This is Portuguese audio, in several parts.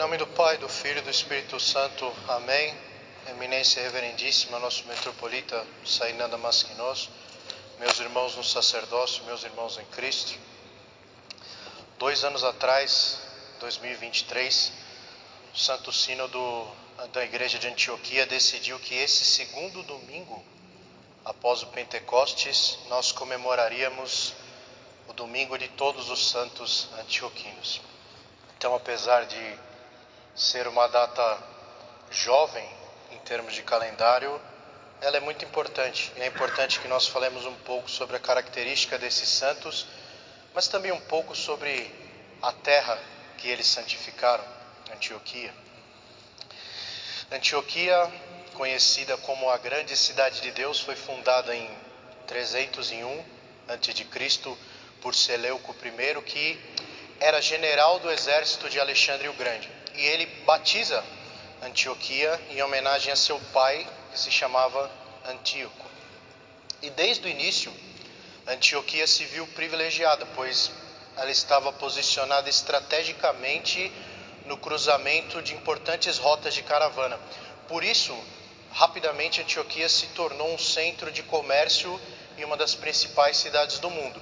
nome do Pai, do Filho e do Espírito Santo. Amém. Eminência reverendíssima, nosso metropolita Sainanda Masquinos, meus irmãos no sacerdócio, meus irmãos em Cristo. 2 anos atrás, 2023, o Santo Sínodo da Igreja de Antioquia decidiu que esse segundo domingo, após o Pentecostes, nós comemoraríamos o domingo de todos os santos antioquinos. Então, apesar de ser uma data jovem em termos de calendário, ela é muito importante. E é importante que nós falemos um pouco sobre a característica desses santos, mas também um pouco sobre a terra que eles santificaram, Antioquia. Antioquia, conhecida como a grande cidade de Deus, foi fundada em 301 a.C. por Seleuco I, que era general do exército de Alexandre o Grande. E ele batiza Antioquia em homenagem a seu pai, que se chamava Antíoco. E desde o início, Antioquia se viu privilegiada, pois ela estava posicionada estrategicamente no cruzamento de importantes rotas de caravana. Por isso, rapidamente Antioquia se tornou um centro de comércio e uma das principais cidades do mundo,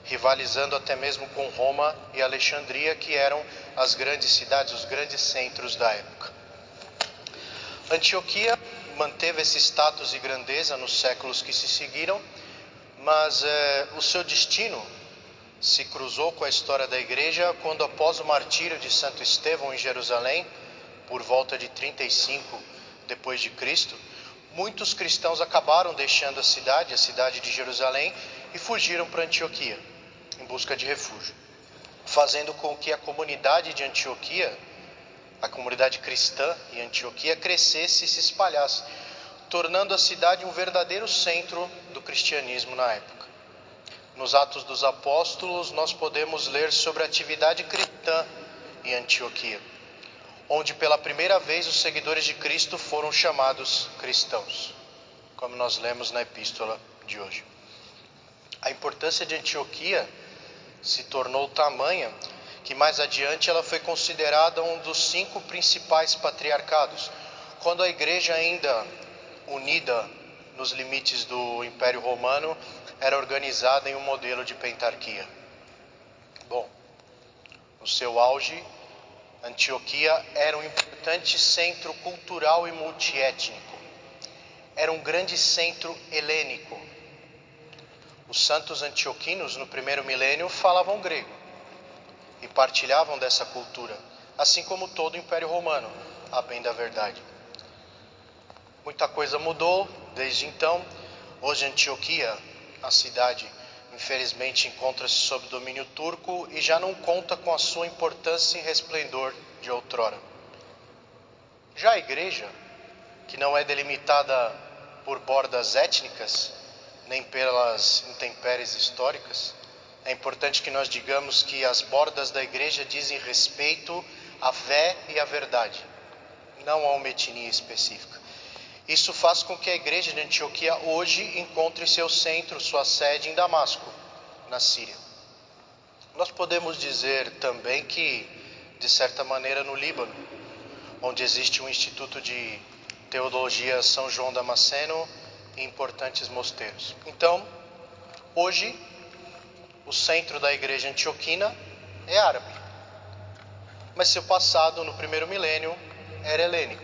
rivalizando até mesmo com Roma e Alexandria, que eram as grandes cidades, os grandes centros da época. Antioquia manteve esse status e grandeza nos séculos que se seguiram, mas o seu destino se cruzou com a história da igreja quando, após o martírio de Santo Estevão em Jerusalém, por volta de 35 depois de Cristo, muitos cristãos acabaram deixando a cidade de Jerusalém, e fugiram para Antioquia em busca de refúgio, fazendo com que a comunidade de Antioquia, a comunidade cristã em Antioquia, crescesse e se espalhasse, tornando a cidade um verdadeiro centro do cristianismo na época. Nos Atos dos Apóstolos, nós podemos ler sobre a atividade cristã em Antioquia, onde pela primeira vez os seguidores de Cristo foram chamados cristãos, como nós lemos na epístola de hoje. A importância de Antioquia se tornou tamanha que mais adiante ela foi considerada um dos 5 principais patriarcados, quando a igreja, ainda unida nos limites do Império Romano, era organizada em um modelo de pentarquia. Bom, no seu auge, Antioquia era um importante centro cultural e multiétnico. Era um grande centro helênico. Os santos antioquinos no primeiro milênio falavam grego e partilhavam dessa cultura, assim como todo o Império Romano, a bem da verdade. Muita coisa mudou desde então. Hoje Antioquia, a cidade, infelizmente encontra-se sob domínio turco e já não conta com a sua importância e resplendor de outrora. Já a igreja, que não é delimitada por bordas étnicas, nem pelas intempéries históricas, é importante que nós digamos que as bordas da igreja dizem respeito à fé e à verdade, não a uma etnia específica. Isso faz com que a igreja de Antioquia hoje encontre seu centro, sua sede em Damasco, na Síria. Nós podemos dizer também que, de certa maneira, no Líbano, onde existe um Instituto de Teologia São João Damasceno e importantes mosteiros. Então, hoje, o centro da igreja antioquina é árabe, mas seu passado no primeiro milênio era helênico.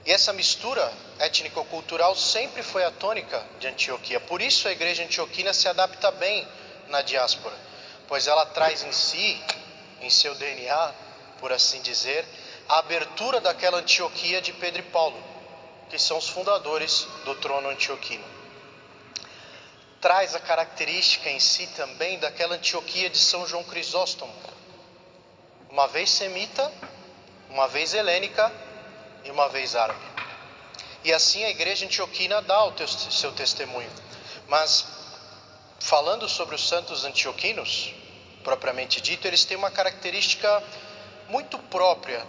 E essa mistura étnico-cultural sempre foi a tônica de Antioquia. Por isso a igreja antioquina se adapta bem na diáspora, pois ela traz em si, em seu DNA, por assim dizer, a abertura daquela Antioquia de Pedro e Paulo, que são os fundadores do trono antioquino. Traz a característica em si também daquela Antioquia de São João Crisóstomo, uma vez semita, uma vez helênica e uma vez árabe. E assim a igreja antioquina dá o seu testemunho. Mas, falando sobre os santos antioquinos, propriamente dito, eles têm uma característica muito própria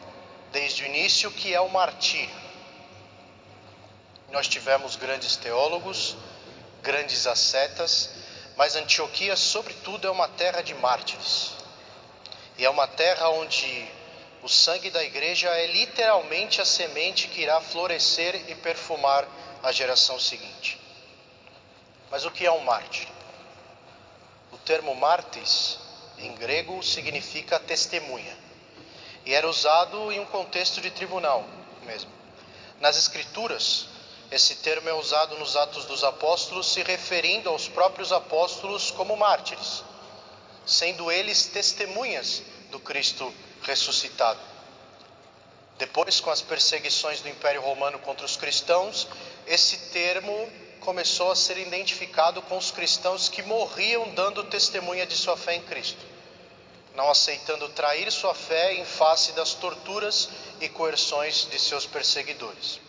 desde o início, que é o martírio. Nós tivemos grandes teólogos, grandes ascetas, mas Antioquia, sobretudo, é uma terra de mártires. E é uma terra onde O sangue da igreja é literalmente a semente que irá florescer e perfumar a geração seguinte. Mas o que é um mártir? O termo mártis, em grego, significa testemunha. E era usado em um contexto de tribunal mesmo. Nas Escrituras, esse termo é usado nos Atos dos Apóstolos, se referindo aos próprios apóstolos como mártires, sendo eles testemunhas do Cristo ressuscitado. Depois, com as perseguições do Império Romano contra os cristãos, esse termo começou a ser identificado com os cristãos que morriam dando testemunha de sua fé em Cristo, não aceitando trair sua fé em face das torturas e coerções de seus perseguidores.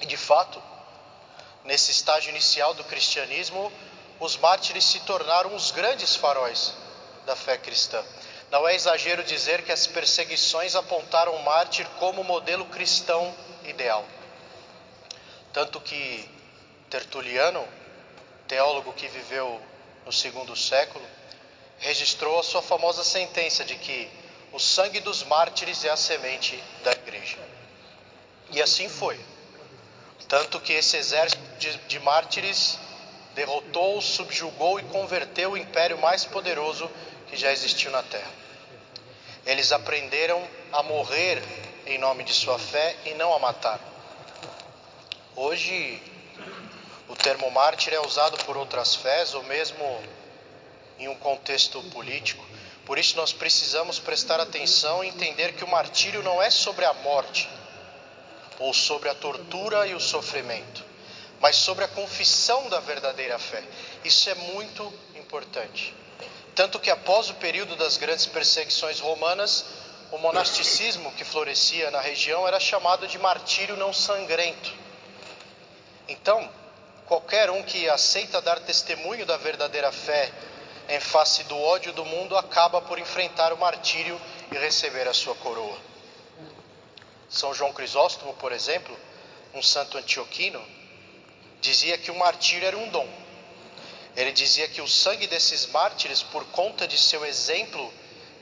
E de fato, nesse estágio inicial do cristianismo, os mártires se tornaram os grandes faróis da fé cristã. Não é exagero dizer que as perseguições apontaram o mártir como modelo cristão ideal. Tanto que Tertuliano, teólogo que viveu no segundo século, registrou a sua famosa sentença de que o sangue dos mártires é a semente da igreja. E assim foi. Tanto que esse exército de mártires derrotou, subjugou e converteu o império mais poderoso que já existiu na terra. Eles aprenderam a morrer em nome de sua fé e não a matar. Hoje, o termo mártir é usado por outras fés ou mesmo em um contexto político. Por isso nós precisamos prestar atenção e entender que o martírio não é sobre a morte ou sobre a tortura e o sofrimento, mas sobre a confissão da verdadeira fé. Isso é muito importante. Tanto que após o período das grandes perseguições romanas, o monasticismo que florescia na região era chamado de martírio não sangrento. Então, qualquer um que aceita dar testemunho da verdadeira fé em face do ódio do mundo acaba por enfrentar o martírio e receber a sua coroa. São João Crisóstomo, por exemplo, um santo antioquino, dizia que o martírio era um dom. Ele dizia que o sangue desses mártires, por conta de seu exemplo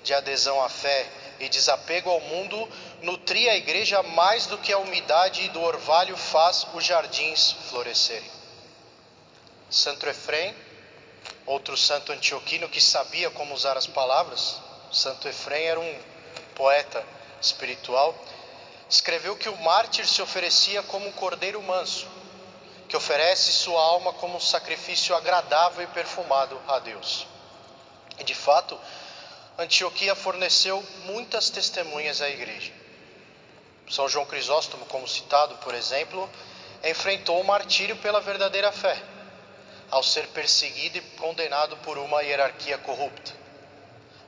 de adesão à fé e desapego ao mundo, nutria a igreja mais do que a umidade do orvalho faz os jardins florescerem. Santo Efrém, outro santo antioquino que sabia como usar as palavras, Santo Efrém era um poeta espiritual, escreveu que o mártir se oferecia como um cordeiro manso, que oferece sua alma como um sacrifício agradável e perfumado a Deus. E de fato, Antioquia forneceu muitas testemunhas à igreja. São João Crisóstomo, como citado, por exemplo, enfrentou o martírio pela verdadeira fé, ao ser perseguido e condenado por uma hierarquia corrupta.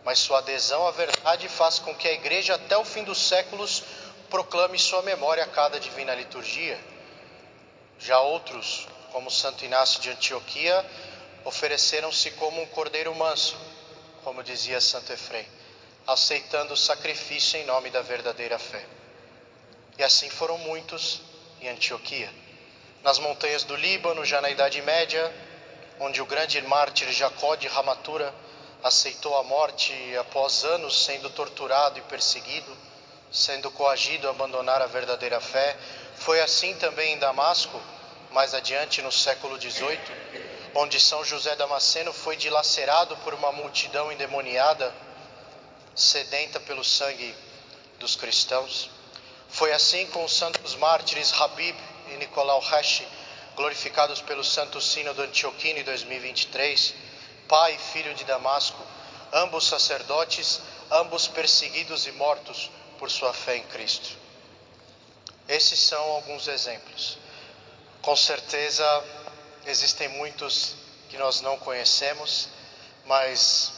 Mas sua adesão à verdade faz com que a igreja, até o fim dos séculos, proclame sua memória a cada divina liturgia. Já outros, como Santo Inácio de Antioquia, ofereceram-se como um cordeiro manso, como dizia Santo Efrém, aceitando o sacrifício em nome da verdadeira fé. E assim foram muitos em Antioquia. Nas montanhas do Líbano, já na Idade Média, onde o grande mártir Jacó de Ramatura aceitou a morte após anos sendo torturado e perseguido, sendo coagido a abandonar a verdadeira fé. Foi assim também em Damasco, mais adiante no século XVIII, onde São José Damasceno foi dilacerado por uma multidão endemoniada, sedenta pelo sangue dos cristãos. Foi assim com os santos mártires Habib e Nicolau Resch, glorificados pelo Santo Sínodo Antioquino em 2023, pai e filho de Damasco, ambos sacerdotes, ambos perseguidos e mortos por sua fé em Cristo. Esses são alguns exemplos. Com certeza existem muitos que nós não conhecemos, mas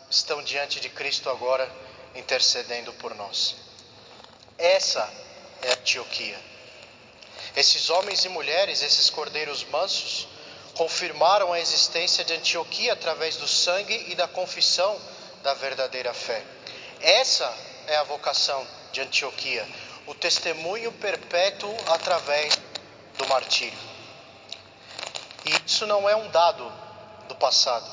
estão diante de Cristo agora, intercedendo por nós. Essa é Antioquia. Esses homens e mulheres, esses cordeiros mansos, confirmaram a existência de Antioquia através do sangue e da confissão da verdadeira fé. Essa é a vocação de Antioquia, o testemunho perpétuo através do martírio. E isso não é um dado do passado,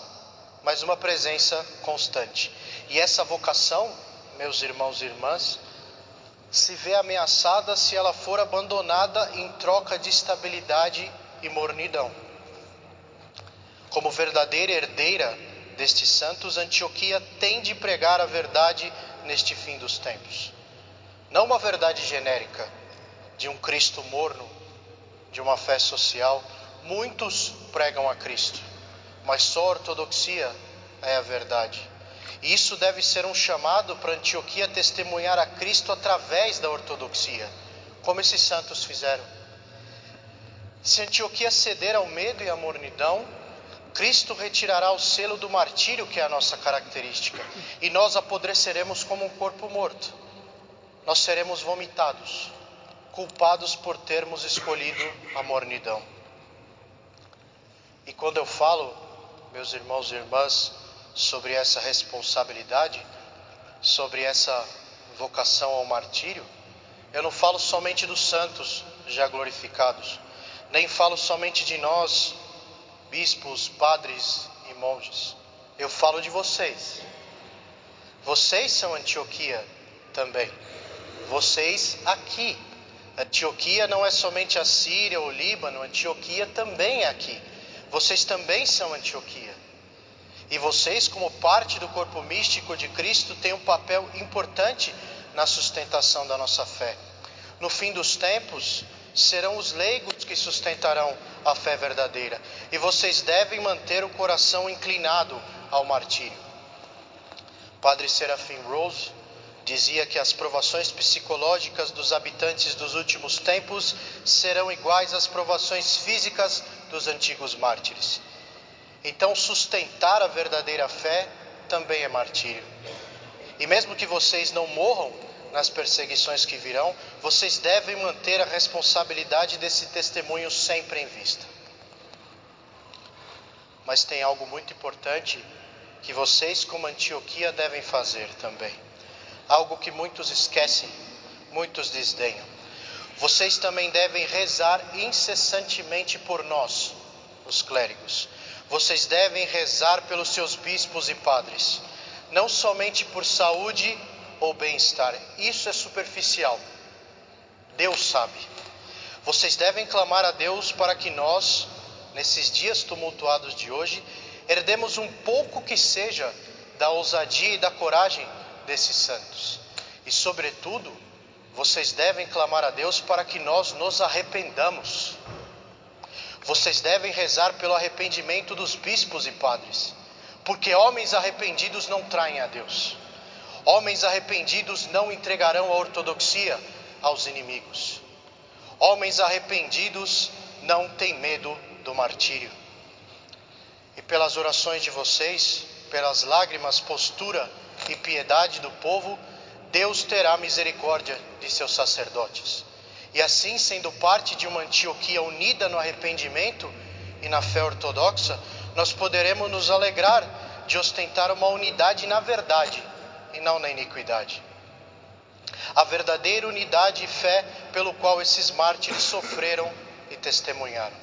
mas uma presença constante. E essa vocação, meus irmãos e irmãs, se vê ameaçada se ela for abandonada em troca de estabilidade e mornidão. Como verdadeira herdeira destes santos, Antioquia tem de pregar a verdade neste fim dos tempos. Não uma verdade genérica, de um Cristo morno, de uma fé social. Muitos pregam a Cristo, mas só a ortodoxia é a verdade. E isso deve ser um chamado para Antioquia testemunhar a Cristo através da ortodoxia, como esses santos fizeram. Se Antioquia ceder ao medo e à mornidão, Cristo retirará o selo do martírio, que é a nossa característica, e nós apodreceremos como um corpo morto. Nós seremos vomitados, culpados por termos escolhido a mornidão. E quando eu falo, meus irmãos e irmãs, sobre essa responsabilidade, sobre essa vocação ao martírio, eu não falo somente dos santos já glorificados, nem falo somente de nós, bispos, padres e monges. Eu falo de vocês. Vocês são Antioquia também. Vocês aqui. Antioquia não é somente a Síria ou o Líbano, Antioquia também é aqui. Vocês também são Antioquia. E vocês, como parte do corpo místico de Cristo, têm um papel importante na sustentação da nossa fé. No fim dos tempos, serão os leigos que sustentarão a fé verdadeira. E vocês devem manter o coração inclinado ao martírio. Padre Serafim Rose dizia que as provações psicológicas dos habitantes dos últimos tempos serão iguais às provações físicas dos antigos mártires. Então, sustentar a verdadeira fé também é martírio. E mesmo que vocês não morram nas perseguições que virão, vocês devem manter a responsabilidade desse testemunho sempre em vista. Mas tem algo muito importante que vocês, como Antioquia, devem fazer também. Algo que muitos esquecem, muitos desdenham. Vocês também devem rezar incessantemente por nós, os clérigos. Vocês devem rezar pelos seus bispos e padres, não somente por saúde ou bem-estar. Isso é superficial. Deus sabe. Vocês devem clamar a Deus para que nós, nesses dias tumultuados de hoje, herdemos um pouco que seja da ousadia e da coragem desses santos. E, sobretudo, vocês devem clamar a Deus para que nós nos arrependamos. Vocês devem rezar pelo arrependimento dos bispos e padres, porque homens arrependidos não traem a Deus. Homens arrependidos não entregarão a ortodoxia aos inimigos. Homens arrependidos não têm medo do martírio. E pelas orações de vocês, pelas lágrimas, postura e piedade do povo, Deus terá misericórdia de seus sacerdotes. E assim, sendo parte de uma Antioquia unida no arrependimento e na fé ortodoxa, nós poderemos nos alegrar de ostentar uma unidade na verdade e não na iniquidade. A verdadeira unidade e fé pelo qual esses mártires sofreram e testemunharam.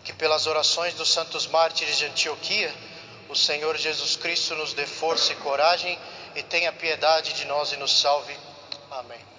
Que pelas orações dos santos mártires de Antioquia, o Senhor Jesus Cristo nos dê força e coragem e tenha piedade de nós e nos salve. Amém.